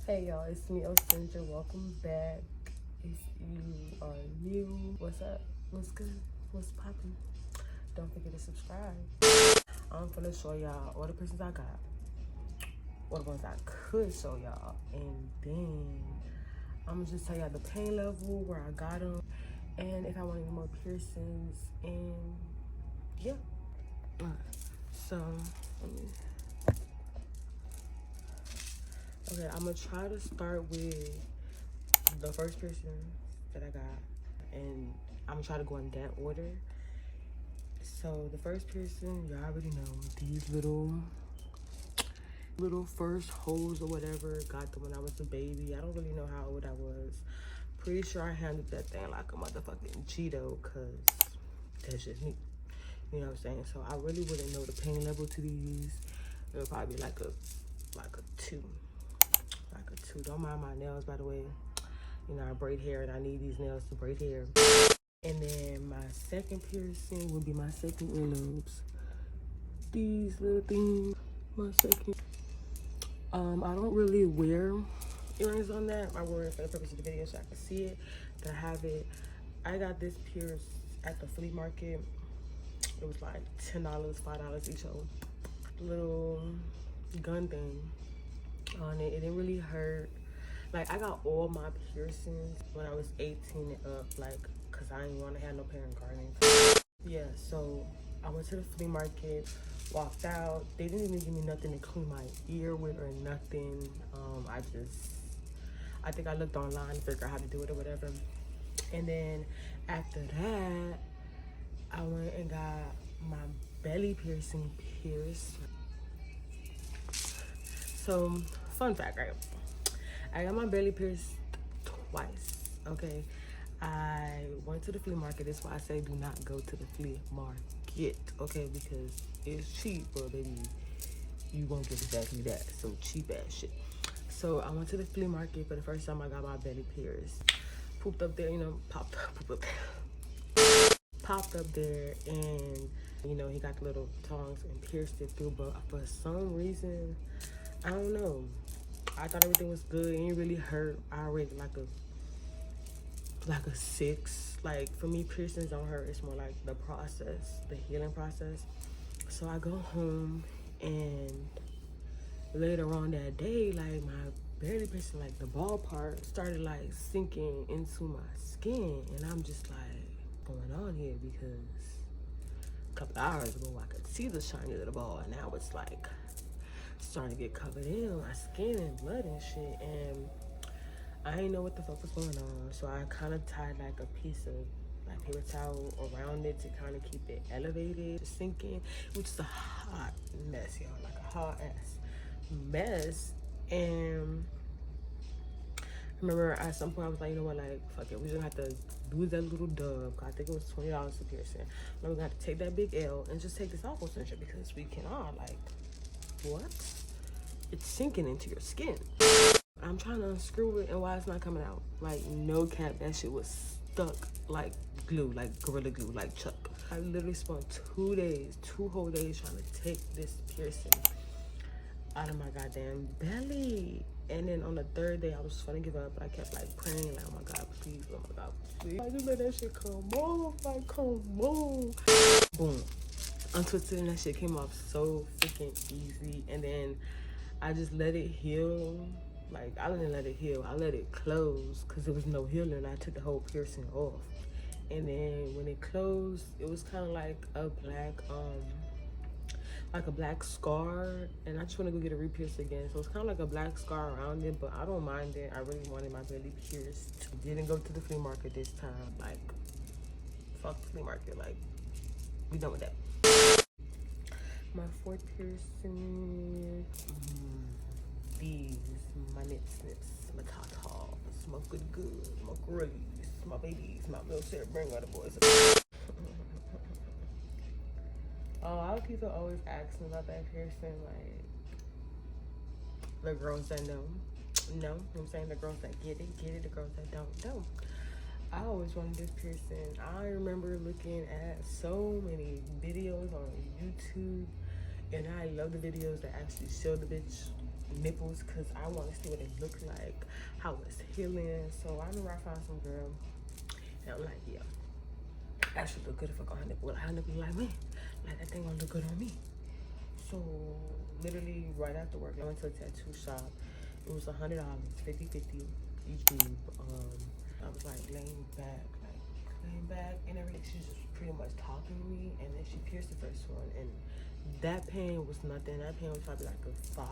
Hey y'all, it's me, Ostranger. Welcome back. If you are new, what's up? What's good? What's poppin'? Don't forget to subscribe. I'm gonna show y'all all the piercings I got, or the ones I could show y'all, and then I'm gonna just tell y'all the pain level, where I got them, and if I want any more piercings, and yeah. So, let me. Okay, I'm gonna try to start with the first piercing that I got, and I'm gonna try to go in that order. So the first piercing, y'all already know, these little first holes or whatever. Got them when I was a baby. I don't really know how old I was. Pretty sure I handled that thing like a motherfucking Cheeto, cause that's just me. You know what I'm saying? So I really wouldn't know the pain level to these. It would probably be like a 2. Like a 2. Don't mind my nails, by the way. You know, I braid hair and I need these nails to braid hair. And then my second piercing would be my second earlobes. These little things, my second. I don't really wear earrings on that. I wear it for the purpose of the video so I can see it, that I have it. I got this pierce at the flea market. It was like $10, $5 each old. Little gun thing on it. It didn't really hurt. Like, I got all my piercings when I was 18 and up, like, cause I didn't want to have no parent guardian. Yeah, so I went to the flea market, walked out. They didn't even give me nothing to clean my ear with or nothing. I think I looked online to figure out how to do it or whatever. And then after that, I went and got my belly piercing pierced. So, fun fact, right? I got my belly pierced twice, okay? I went to the flea market. That's why I say do not go to the flea market, okay? Because it's cheap, but baby, you won't get exactly that. So cheap ass shit. So I went to the flea market for the first time. I got my belly pierced. Pooped up there, you know, popped up there, and you know, he got the little tongs and pierced it through. But for some reason, I don't know. I thought everything was good. It didn't really hurt. I rated like a 6. Like, for me, piercings don't hurt. It's more like the process, the healing process. So I go home, and later on that day, like, my belly piercing, like the ball part started like sinking into my skin, and I'm just like, what's going on here? Because a couple hours ago I could see the shiny little ball, and now it's like starting to get covered in my skin and blood and shit, and I didn't know what the fuck was going on. So I kind of tied like a piece of like paper towel around it to kind of keep it elevated, sinking, which is a hot mess, y'all, like a hot ass mess. And I remember at some point I was like, you know what, like, fuck it, we're gonna have to lose that little dub. I think it was $20 a piercing. We're gonna have to take that big L and just take this off on censure, because we cannot, like, what? It's sinking into your skin. I'm trying to unscrew it, and why it's not coming out? Like, no cap, that shit was stuck like glue, like Gorilla Glue, like Chuck. I literally spent 2 whole days trying to take this piercing out of my goddamn belly. And then on the 3rd day, I was just trying to give up, but I kept like praying, like, oh my God, please, oh my God, please. I just let that shit come off, like, come on. Boom. Untwisted, and that shit came off so freaking easy. And then I just let it heal. Like, I didn't let it heal, I let it close, because there was no healing. I took the whole piercing off. And then when it closed, it was kind of like a black scar, and I just want to go get a re-pierce again. So it's kind of like a black scar around it, but I don't mind it. I really wanted my belly pierced. Didn't go to the flea market this time. Like, fuck the flea market. Like, we done with that. My 4th piercing, these, my nips, my tatas, my good, my girlies, my babies, my military bring other boys. Oh, I people always ask me about that piercing, like, the girls that know, I'm saying the girls that get it, the girls that don't. I always wanted this piercing. I remember looking at so many videos on YouTube, and I love the videos that actually show the bitch nipples because I want to see what it look like, how it's healing. So I remember I found some girl and I'm like, yeah, that should look good if I got her nipple. Her nipple like, man, like that thing gonna look good on me. So literally right after work, I went to a tattoo shop. It was $100, 50-50 each dude. I was like laying back, and everything. She was just pretty much talking to me, and then she pierced the first one, and that pain was nothing. That pain was probably like a 5,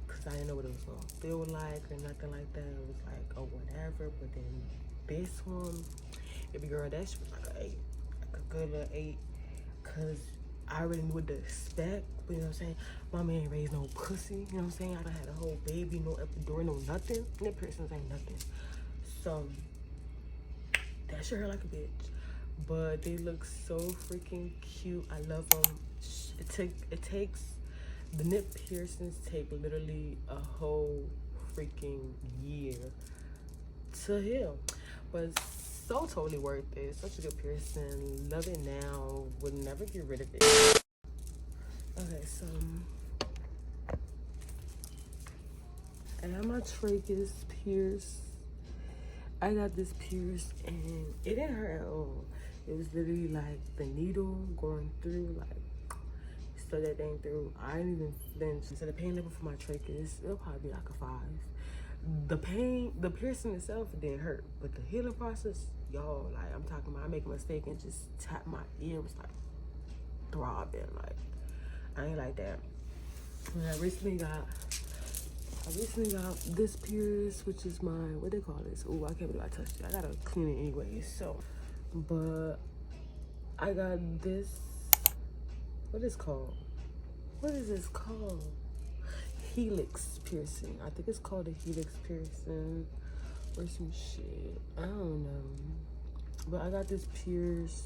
because I didn't know what it was gonna feel like or nothing like that. It was like, oh, whatever. But then this one, baby girl, that shit was like an 8, like a good little 8, because I already knew what to expect. But you know what I'm saying? Mama ain't raised no pussy. You know what I'm saying? I done had a whole baby, no epidural, no nothing. And that piercings ain't nothing. So that shit hurt like a bitch. But they look so freaking cute. I love them. It takes, the nip piercings take literally a whole freaking year to heal. But it's so totally worth it. Such a good piercing. Love it now. Would never get rid of it. Okay, so I got my Tragus Pierce. I got this pierced and it didn't hurt at all. It was literally like the needle going through, like stuck that thing through. I didn't even flinch. So the pain level for my Tragus, it'll probably be like a 5. The pain, the piercing itself didn't hurt, but the healing process, y'all, like I'm talking about, I make a mistake and just tap my ear, was like throbbing. Like I ain't like that. And I recently got this pierce, which is my, what they call this? Oh, I can't believe I touched it. I gotta clean it anyway. So, but I got this. What is called? What is this called? Helix Piercing. I think it's called a Helix Piercing or some shit. I don't know. But I got this pierce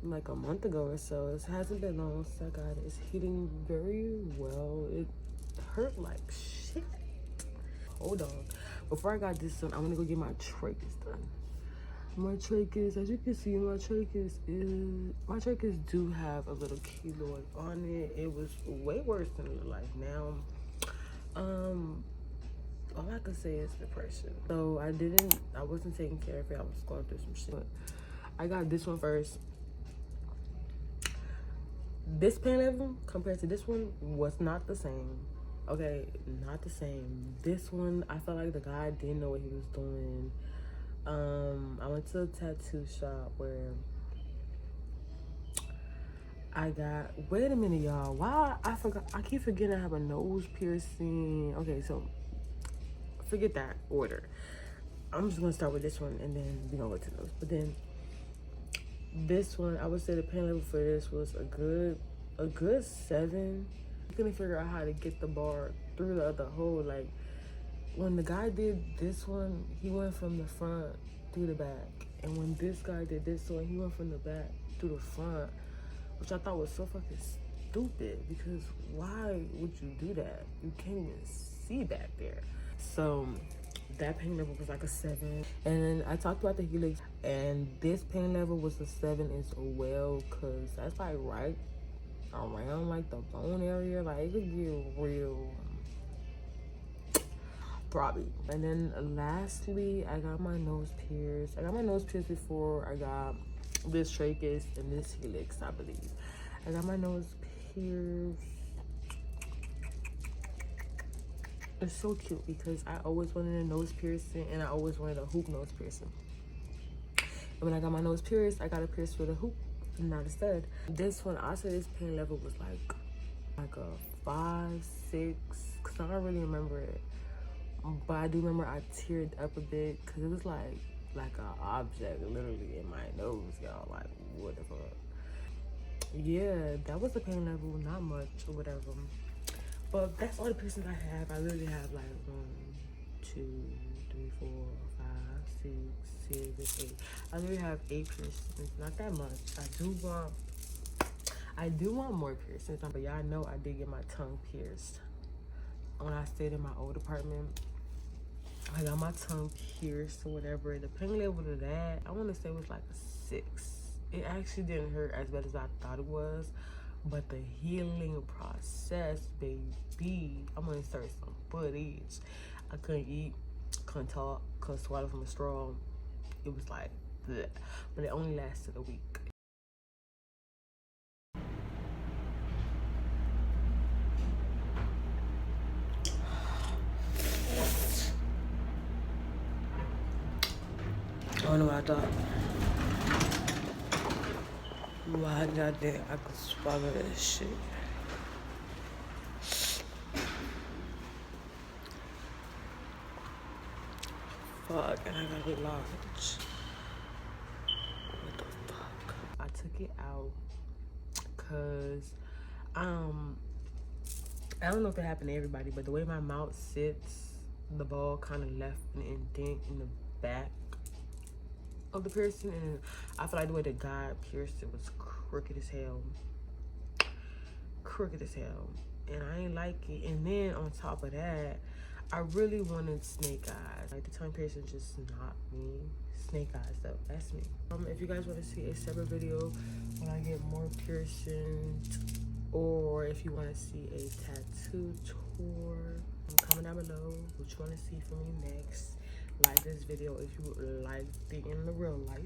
like a month ago or so. It hasn't been long since I got it. It's healing very well. It hurt like shit. Hold on. Before I got this done, I'm gonna go get my Tragus done. My Tragus, as you can see, my Tragus do have a little keloid on it. It was way worse than it looked like now. All I could say is depression. So I wasn't taking care of it. I was going through some shit. But I got this one first. This pain level compared to this one was not the same. Okay, not the same. This one, I felt like the guy didn't know what he was doing. I went to a tattoo shop where I got, wait a minute, y'all. Why I keep forgetting I have a nose piercing. Okay, so forget that order. I'm just gonna start with this one and then we gonna go to those. But then this one, I would say the pain level for this was a good 7. I couldn't figure out how to get the bar through the other hole. Like when the guy did this one, he went from the front through the back, and when this guy did this one, he went from the back through the front, which I thought was so fucking stupid, because why would you do that? You can't even see back there. So that pain level was like a 7. And then I talked about the Helix, and this pain level was a 7 as well, because that's like right around like the bone area. Like it could get real throbby. And then lastly, I got my nose pierced. I got my nose pierced before I got this Tragus and this Helix, I believe. I got my nose pierced. It's so cute because I always wanted a nose piercing and I always wanted a hoop nose piercing. And when I got my nose pierced, I got it pierced with a hoop, not a stud. This one, I said this pain level was like a 5, 6, because I don't really remember it. But I do remember I teared up a bit because it was like an object literally in my nose, y'all. Like, what the fuck? Yeah, that was the pain level, not much or whatever. But that's all the piercings I have. I literally have like 1, 2, 3, 4, 5, 6, 7, 8. I literally have 8 piercings. Not that much. I do want more piercings, but y'all know I did get my tongue pierced when I stayed in my old apartment. I got my tongue pierced or whatever. The pain level to that, I want to say was like a 6. It actually didn't hurt as bad as I thought it was, But the healing process, baby, I'm gonna insert some footage. I couldn't eat, couldn't talk, couldn't swallow from a straw. It was like bleh. But it only lasted a week. I don't know what I thought. Why did I think I could swallow that shit? Fuck, and I gotta get large. What the fuck? I took it out because I don't know if it happened to everybody, but the way my mouth sits, the ball kind of left an indent in the back of the piercing, and I feel like the way the guy pierced it was crooked as hell. Crooked as hell. And I ain't like it. And then on top of that, I really wanted snake eyes. Like the tongue piercing just not me. Snake eyes though, that's me. If you guys want to see a separate video when I get more piercings, or if you want to see a tattoo tour, comment down below what you want to see from me next. Like this video if you like the in the real life,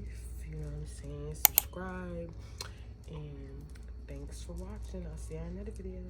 you know what I'm saying. Subscribe, and thanks for watching. I'll see you in another video.